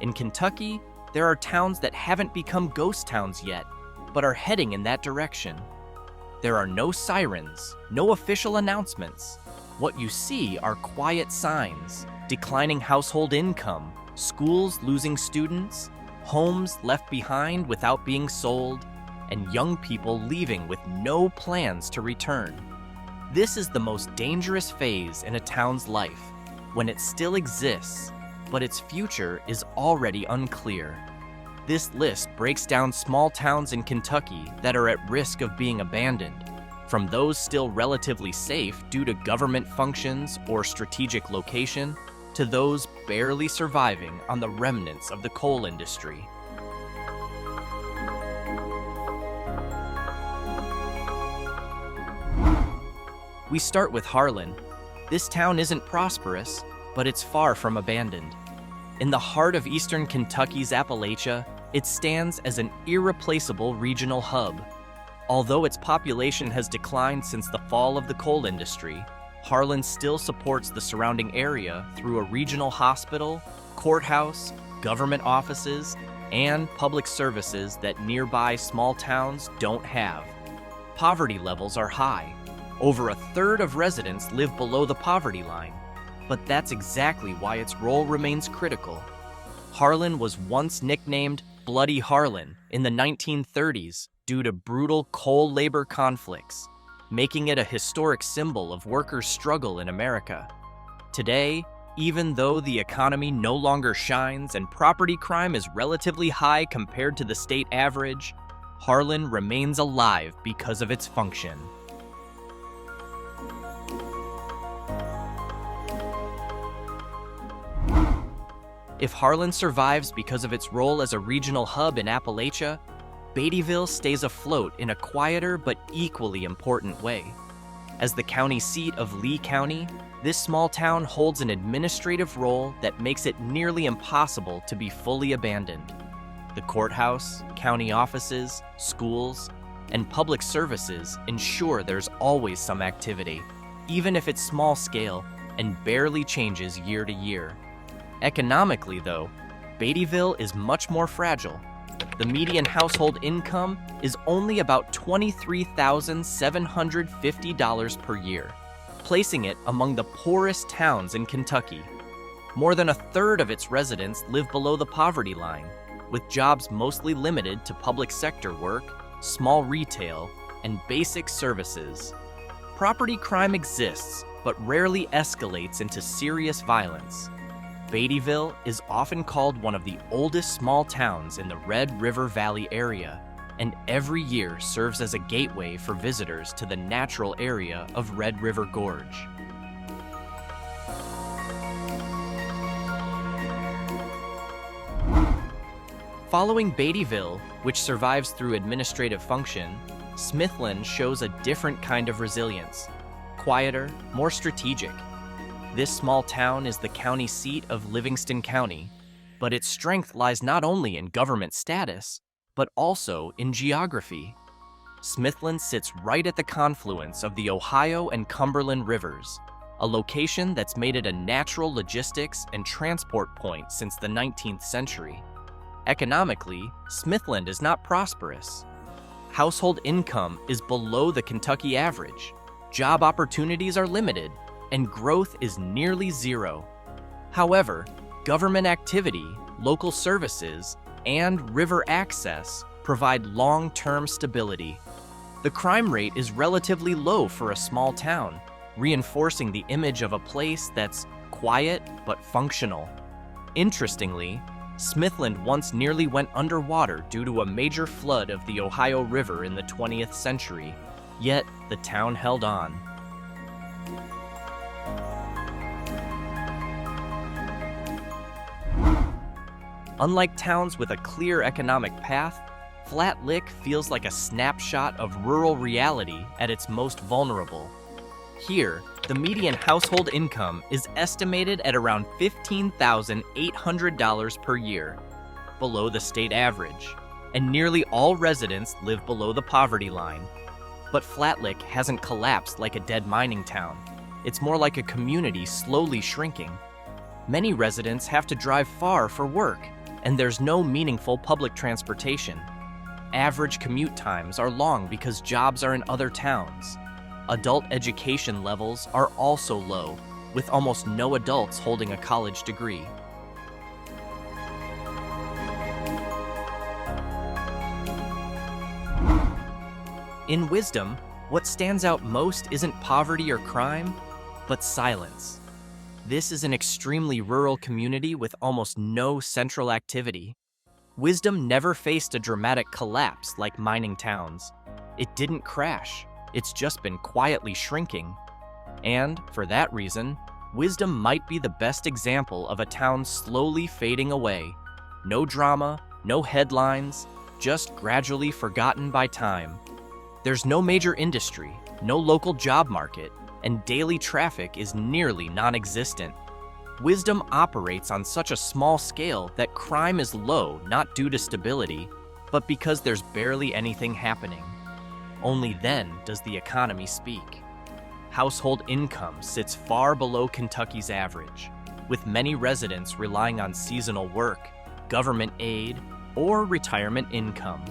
In Kentucky, there are towns that haven't become ghost towns yet, but are heading in that direction. There are no sirens, no official announcements. What you see are quiet signs, declining household income, schools losing students, homes left behind without being sold, and young people leaving with no plans to return. This is the most dangerous phase in a town's life, when it still exists, but its future is already unclear. This list breaks down small towns in Kentucky that are at risk of being abandoned, from those still relatively safe due to government functions or strategic location, to those barely surviving on the remnants of the coal industry. We start with Harlan. This town isn't prosperous, but it's far from abandoned. In the heart of eastern Kentucky's Appalachia, it stands as an irreplaceable regional hub. Although its population has declined since the fall of the coal industry, Harlan still supports the surrounding area through a regional hospital, courthouse, government offices, and public services that nearby small towns don't have. Poverty levels are high. Over a third of residents live below the poverty line, but that's exactly why its role remains critical. Harlan was once nicknamed Bloody Harlan in the 1930s due to brutal coal labor conflicts, making it a historic symbol of workers' struggle in America. Today, even though the economy no longer shines and property crime is relatively high compared to the state average, Harlan remains alive because of its function. If Harlan survives because of its role as a regional hub in Appalachia, Beattyville stays afloat in a quieter but equally important way. As the county seat of Lee County, this small town holds an administrative role that makes it nearly impossible to be fully abandoned. The courthouse, county offices, schools, and public services ensure there's always some activity, even if it's small scale and barely changes year to year. Economically, though, Beattyville is much more fragile. The median household income is only about $23,750 per year, placing it among the poorest towns in Kentucky. More than a third of its residents live below the poverty line, with jobs mostly limited to public sector work, small retail, and basic services. Property crime exists, but rarely escalates into serious violence. Beattyville is often called one of the oldest small towns in the Red River Valley area, and every year serves as a gateway for visitors to the natural area of Red River Gorge. Following Beattyville, which survives through administrative function, Smithland shows a different kind of resilience, quieter, more strategic. This small town is the county seat of Livingston County, but its strength lies not only in government status, but also in geography. Smithland sits right at the confluence of the Ohio and Cumberland rivers, a location that's made it a natural logistics and transport point since the 19th century. Economically, Smithland is not prosperous. Household income is below the Kentucky average, job opportunities are limited, and growth is nearly zero. However, government activity, local services, and river access provide long-term stability. The crime rate is relatively low for a small town, reinforcing the image of a place that's quiet but functional. Interestingly, Smithland once nearly went underwater due to a major flood of the Ohio River in the 20th century, yet the town held on. Unlike towns with a clear economic path, Flat Lick feels like a snapshot of rural reality at its most vulnerable. Here, the median household income is estimated at around $15,800 per year, below the state average, and nearly all residents live below the poverty line. But Flat Lick hasn't collapsed like a dead mining town. It's more like a community slowly shrinking. Many residents have to drive far for work, and there's no meaningful public transportation. Average commute times are long because jobs are in other towns. Adult education levels are also low, with almost no adults holding a college degree. In Wisdom, what stands out most isn't poverty or crime, but silence. This is an extremely rural community with almost no central activity. Wisdom never faced a dramatic collapse like mining towns. It didn't crash, it's just been quietly shrinking. And, for that reason, Wisdom might be the best example of a town slowly fading away. No drama, no headlines, just gradually forgotten by time. There's no major industry, no local job market, and daily traffic is nearly non-existent. Wisdom operates on such a small scale that crime is low not due to stability, but because there's barely anything happening. Only then does the economy speak. Household income sits far below Kentucky's average, with many residents relying on seasonal work, government aid, or retirement income.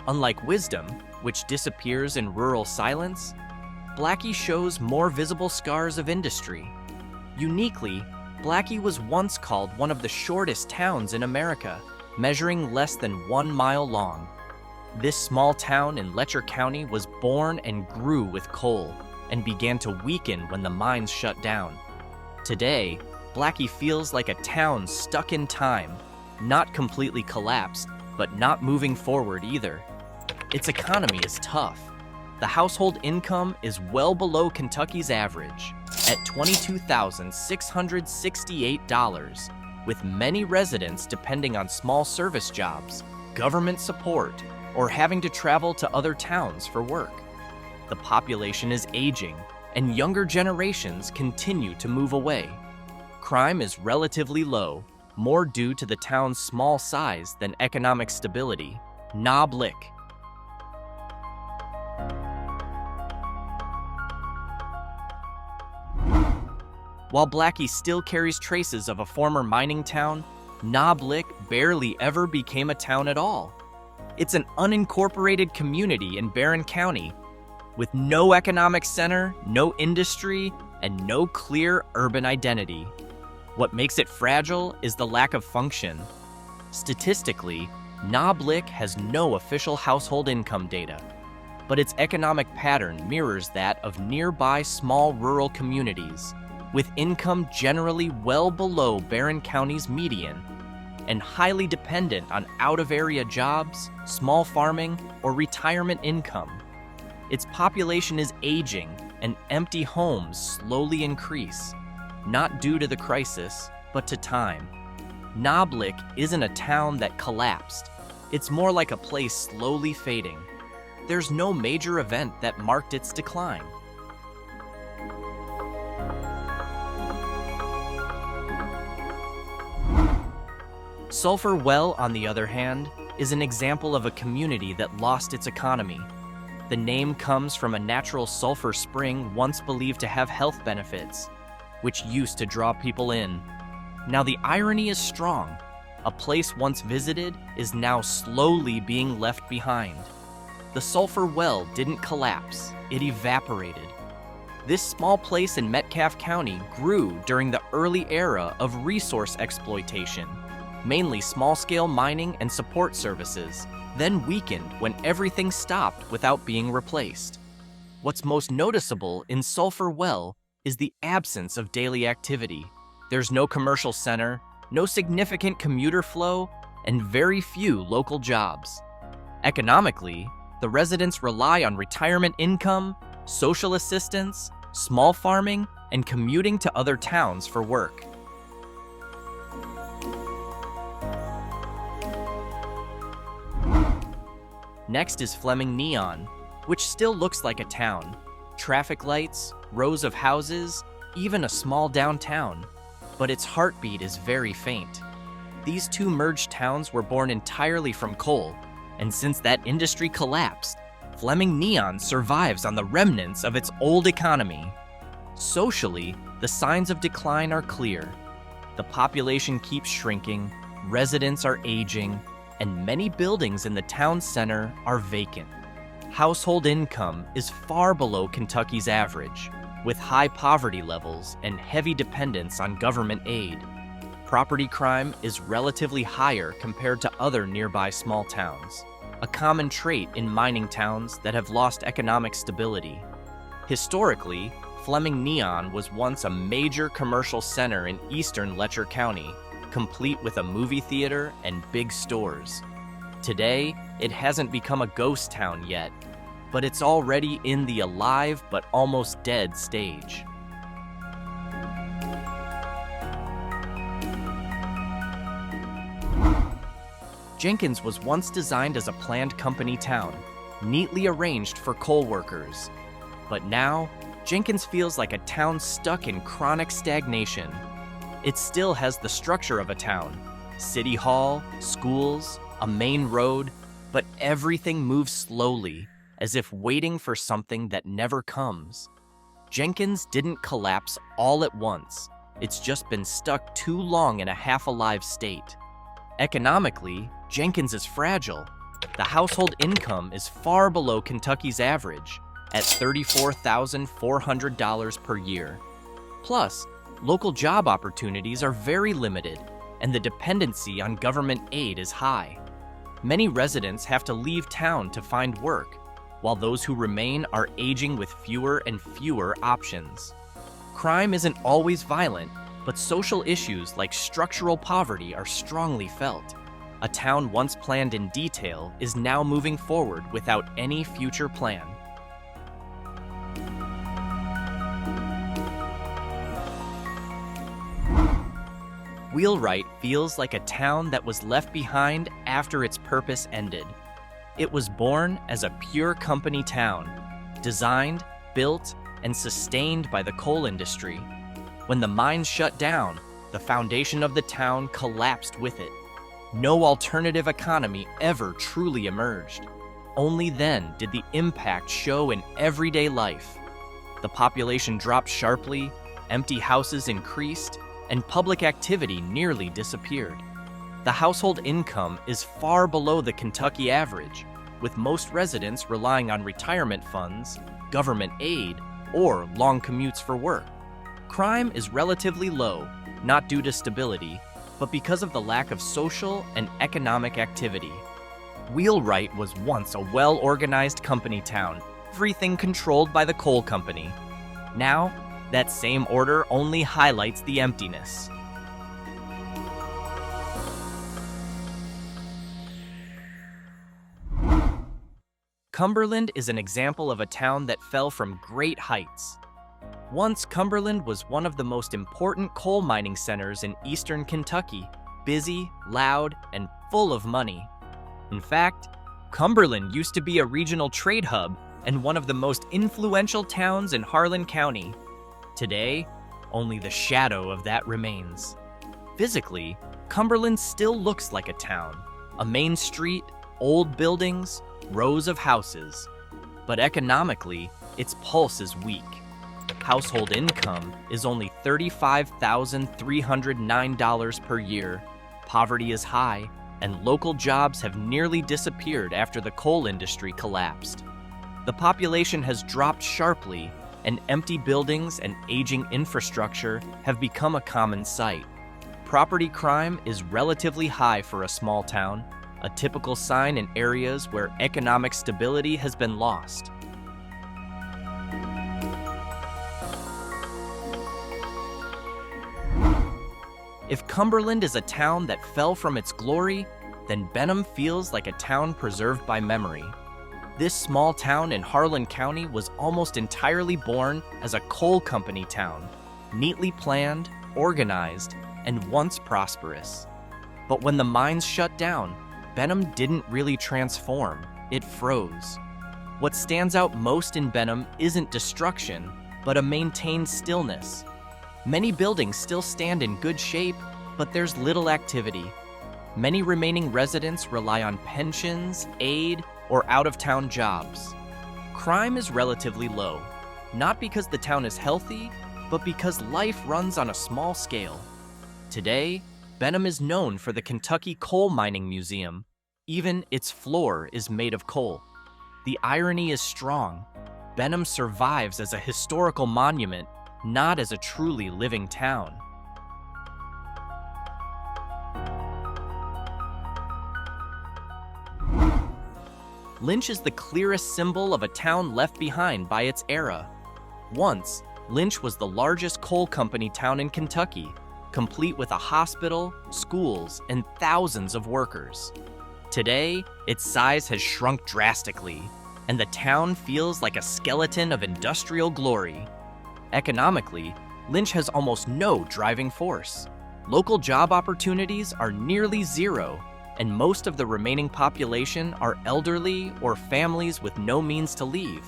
Unlike Wisdom, which disappears in rural silence, Blackey shows more visible scars of industry. Uniquely, Blackey was once called one of the shortest towns in America, measuring less than 1 mile long. This small town in Letcher County was born and grew with coal, and began to weaken when the mines shut down. Today, Blackey feels like a town stuck in time, not completely collapsed, but not moving forward either. Its economy is tough. The household income is well below Kentucky's average, at $22,668, with many residents depending on small service jobs, government support, or having to travel to other towns for work. The population is aging, and younger generations continue to move away. Crime is relatively low, more due to the town's small size than economic stability. Knob Lick. While Blackey still carries traces of a former mining town, Knob Lick barely ever became a town at all. It's an unincorporated community in Barron County, with no economic center, no industry, and no clear urban identity. What makes it fragile is the lack of function. Statistically, Knob Lick has no official household income data, but its economic pattern mirrors that of nearby small rural communities, with income generally well below Barron County's median and highly dependent on out-of-area jobs, small farming, or retirement income. Its population is aging, and empty homes slowly increase, not due to the crisis, but to time. Knob Lick isn't a town that collapsed. It's more like a place slowly fading. There's no major event that marked its decline. Sulphur Well, on the other hand, is an example of a community that lost its economy. The name comes from a natural sulfur spring once believed to have health benefits, which used to draw people in. Now the irony is strong. A place once visited is now slowly being left behind. The Sulphur Well didn't collapse, it evaporated. This small place in Metcalfe County grew during the early era of resource exploitation, mainly small-scale mining and support services, then weakened when everything stopped without being replaced. What's most noticeable in Sulphur Well is the absence of daily activity. There's no commercial center, no significant commuter flow, and very few local jobs. Economically, the residents rely on retirement income, social assistance, small farming, and commuting to other towns for work. Next is Fleming-Neon, which still looks like a town. Traffic lights, rows of houses, even a small downtown. But its heartbeat is very faint. These two merged towns were born entirely from coal, and since that industry collapsed, Fleming-Neon survives on the remnants of its old economy. Socially, the signs of decline are clear. The population keeps shrinking, residents are aging, and many buildings in the town center are vacant. Household income is far below Kentucky's average, with high poverty levels and heavy dependence on government aid. Property crime is relatively higher compared to other nearby small towns, a common trait in mining towns that have lost economic stability. Historically, Fleming-Neon was once a major commercial center in eastern Letcher County, complete with a movie theater and big stores. Today, it hasn't become a ghost town yet, but it's already in the alive but almost dead stage. Jenkins was once designed as a planned company town, neatly arranged for coal workers. But now, Jenkins feels like a town stuck in chronic stagnation. It still has the structure of a town: city hall, schools, a main road, but everything moves slowly, as if waiting for something that never comes. Jenkins didn't collapse all at once. It's just been stuck too long in a half-alive state. Economically, Jenkins is fragile. The household income is far below Kentucky's average, at $34,400 per year. Plus, local job opportunities are very limited, and the dependency on government aid is high. Many residents have to leave town to find work, while those who remain are aging with fewer and fewer options. Crime isn't always violent, but social issues like structural poverty are strongly felt. A town once planned in detail is now moving forward without any future plan. Wheelwright feels like a town that was left behind after its purpose ended. It was born as a pure company town, designed, built, and sustained by the coal industry. When the mines shut down, the foundation of the town collapsed with it. No alternative economy ever truly emerged. Only then did the impact show in everyday life. The population dropped sharply, empty houses increased, and public activity nearly disappeared. The household income is far below the Kentucky average, with most residents relying on retirement funds, government aid, or long commutes for work. Crime is relatively low, not due to stability, but because of the lack of social and economic activity. Wheelwright was once a well-organized company town, everything controlled by the coal company. Now, that same order only highlights the emptiness. Cumberland is an example of a town that fell from great heights. Once, Cumberland was one of the most important coal mining centers in eastern Kentucky, busy, loud, and full of money. In fact, Cumberland used to be a regional trade hub and one of the most influential towns in Harlan County. Today, only the shadow of that remains. Physically, Cumberland still looks like a town: a main street, old buildings, rows of houses. But economically, its pulse is weak. Household income is only $35,309 per year. Poverty is high, and local jobs have nearly disappeared after the coal industry collapsed. The population has dropped sharply, and empty buildings and aging infrastructure have become a common sight. Property crime is relatively high for a small town, a typical sign in areas where economic stability has been lost. If Cumberland is a town that fell from its glory, then Benham feels like a town preserved by memory. This small town in Harlan County was almost entirely born as a coal company town, neatly planned, organized, and once prosperous. But when the mines shut down, Benham didn't really transform, it froze. What stands out most in Benham isn't destruction, but a maintained stillness. Many buildings still stand in good shape, but there's little activity. Many remaining residents rely on pensions, aid, or out-of-town jobs. Crime is relatively low, not because the town is healthy, but because life runs on a small scale. Today, Benham is known for the Kentucky Coal Mining Museum. Even its floor is made of coal. The irony is strong. Benham survives as a historical monument, not as a truly living town. Lynch is the clearest symbol of a town left behind by its era. Once, Lynch was the largest coal company town in Kentucky, complete with a hospital, schools, and thousands of workers. Today, its size has shrunk drastically, and the town feels like a skeleton of industrial glory. Economically, Lynch has almost no driving force. Local job opportunities are nearly zero, and most of the remaining population are elderly or families with no means to leave.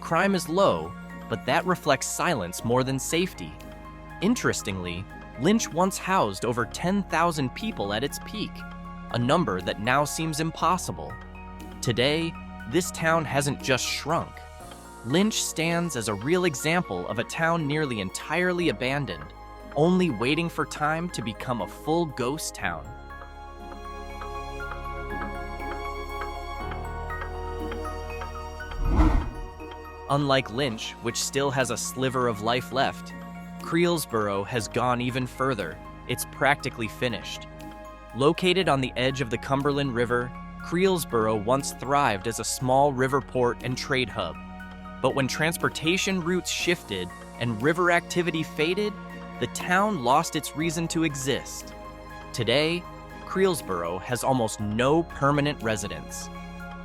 Crime is low, but that reflects silence more than safety. Interestingly, Lynch once housed over 10,000 people at its peak, a number that now seems impossible. Today, this town hasn't just shrunk. Lynch stands as a real example of a town nearly entirely abandoned, only waiting for time to become a full ghost town. Unlike Lynch, which still has a sliver of life left, Creelsboro has gone even further. It's practically finished. Located on the edge of the Cumberland River, Creelsboro once thrived as a small river port and trade hub. But when transportation routes shifted and river activity faded, the town lost its reason to exist. Today, Creelsboro has almost no permanent residents.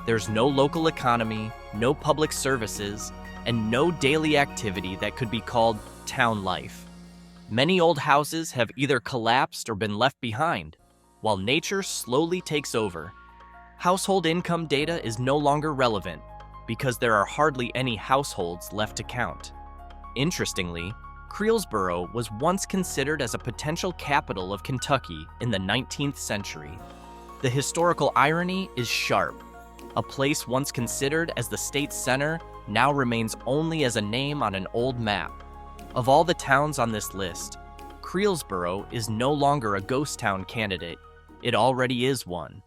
There's no local economy, no public services, and no daily activity that could be called town life. Many old houses have either collapsed or been left behind, while nature slowly takes over. Household income data is no longer relevant because there are hardly any households left to count. Interestingly, Creelsboro was once considered as a potential capital of Kentucky in the 19th century. The historical irony is sharp. A place once considered as the state's center now remains only as a name on an old map. Of all the towns on this list, Creelsboro is no longer a ghost town candidate. It already is one.